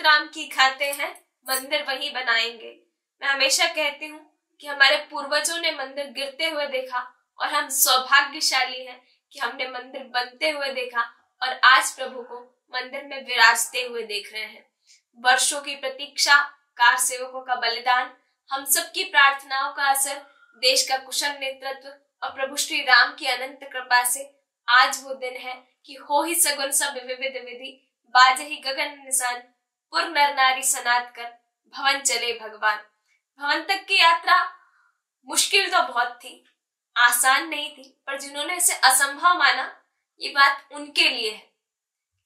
राम की खाते हैं, मंदिर वही बनाएंगे। मैं हमेशा कहती हूँ कि हमारे पूर्वजों ने मंदिर गिरते हुए देखा और हम सौभाग्यशाली हैं कि हमने मंदिर बनते हुए देखा और आज प्रभु को मंदिर में विराजते हुए देख रहे हैं। वर्षों की प्रतीक्षा, कार सेवकों का बलिदान, हम सबकी प्रार्थनाओं का असर, देश का कुशल नेतृत्व और प्रभु श्री राम की अनंत कृपा से आज वो दिन है कि हो ही सगुन सब विविध विधि, बाजे ही गगन निशान, पुर नर नारी सनात कर, भवन चले भगवान। भवन तक की यात्रा मुश्किल तो बहुत थी, आसान नहीं थी, पर जिन्होंने इसे असंभव माना, ये बात उनके लिए है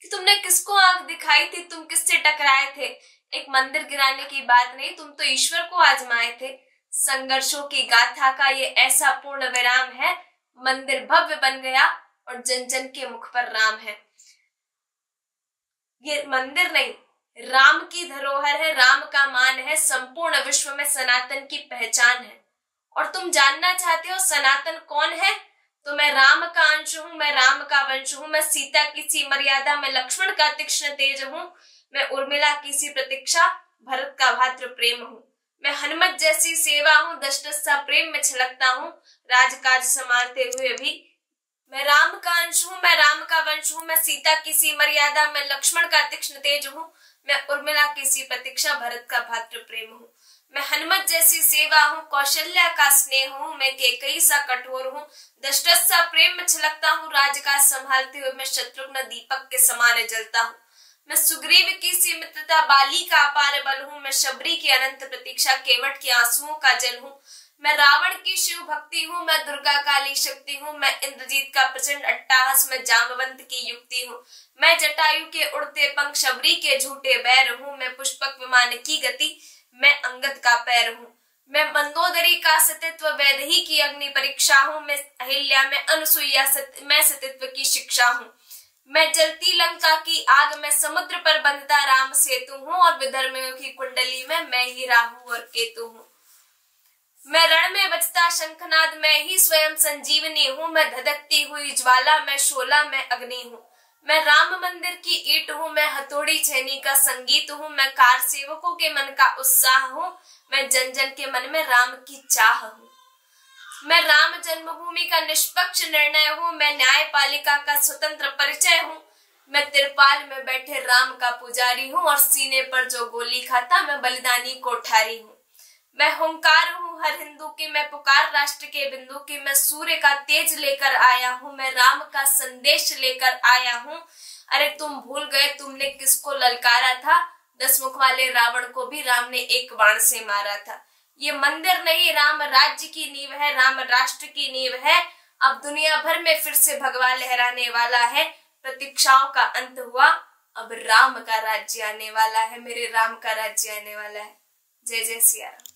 कि तुमने किसको आंख दिखाई थी, तुम किससे टकराए थे। एक मंदिर गिराने की बात नहीं, तुम तो ईश्वर को आजमाए थे। संघर्षों की गाथा का ये ऐसा पूर्ण विराम है, मंदिर भव्य बन गया और जन जन के मुख पर राम है। ये मंदिर नहीं, राम की धरोहर है, राम का मान है, संपूर्ण विश्व में सनातन की पहचान है। और तुम जानना चाहते हो सनातन कौन है, तो मैं राम का अंश हूं, मैं राम का वंश हूं, मैं सीता की सी मर्यादा, मैं लक्ष्मण का तीक्ष्ण तेज हूं, मैं उर्मिला की सी प्रतीक्षा, भरत का भातृ प्रेम हूं, मैं हनुमत जैसी सेवा हूं, दशरथ सा प्रेम में छलकता हूं, राजकाज संभालते हुए भी। मैं राम का अंश हूं, मैं राम का वंश हूं, मैं सीता की सी मर्यादा, मैं लक्ष्मण का तीक्ष्ण तेज हूं, मैं उर्मिला की सी प्रतीक्षा, भरत का भातृ प्रेम हूं, मैं हनुमत जैसी सेवा हूँ, कौशल्या का स्नेह हूँ, मैं केकई सा कठोर हूँ, दशरथ सा प्रेम में छलकता हूँ, राजकाज संभालते हुए मैं शत्रुघ्न दीपक के समान जलता हूँ, मैं सुग्रीव की सी मित्रता, बाली का अपार बल हूँ, मैं शबरी की अनंत प्रतीक्षा, केवट के आंसुओं का जल हूँ, मैं रावण की शिव भक्ति हूँ, मैं दुर्गा काली शक्ति हूँ, मैं इंद्रजीत का प्रचंड अट्टहास, मैं जामवंत की युक्ति हूँ, मैं जटायु के उड़ते पंख, शबरी के झूठे बैर हूँ, मैं पुष्पक विमान की गति, मैं अंगद का पैर हूँ, मैं मंदोदरी का सतित्व, वैदेही की अग्नि परीक्षा हूँ, मैं अहिल्या, मैं अनसुईया, मैं सतित्व की शिक्षा हूँ, मैं जलती लंका की आग, मैं समुद्र पर बंधता राम सेतु हूँ, और विधर्मियों की कुंडली में मैं ही राहु और केतु हूँ, मैं रण में बजता शंखनाद, मैं ही स्वयं संजीवनी हूँ, मैं धधकती हुई ज्वाला, मैं शोला, मैं अग्नि हूँ, मैं राम मंदिर की ईंट हूँ, मैं हथौड़ी छेनी का संगीत हूँ, मैं कार सेवकों के मन का उत्साह हूँ, मैं जन जन के मन में राम की चाह हूँ, मैं राम जन्मभूमि का निष्पक्ष निर्णय हूँ, मैं न्यायपालिका का स्वतंत्र परिचय हूँ, मैं तिरपाल में बैठे राम का पुजारी हूँ, और सीने पर जो गोली खाता मैं बलिदानी कोठारी हूँ, मैं हुंकार हूँ हर हिंदू की, मैं पुकार राष्ट्र के बिंदु की, मैं सूर्य का तेज लेकर आया हूँ, मैं राम का संदेश लेकर आया हूँ। अरे तुम भूल गए तुमने किसको ललकारा था, 10 मुख वाले रावण को भी राम ने एक बाण से मारा था। ये मंदिर नहीं, राम राज्य की नींव है, राम राष्ट्र की नींव है। अब दुनिया भर में फिर से भगवा लहराने वाला है, प्रतीक्षाओं का अंत हुआ, अब राम का राज्य आने वाला है, मेरे राम का राज्य आने वाला है। जय जय सिया राम।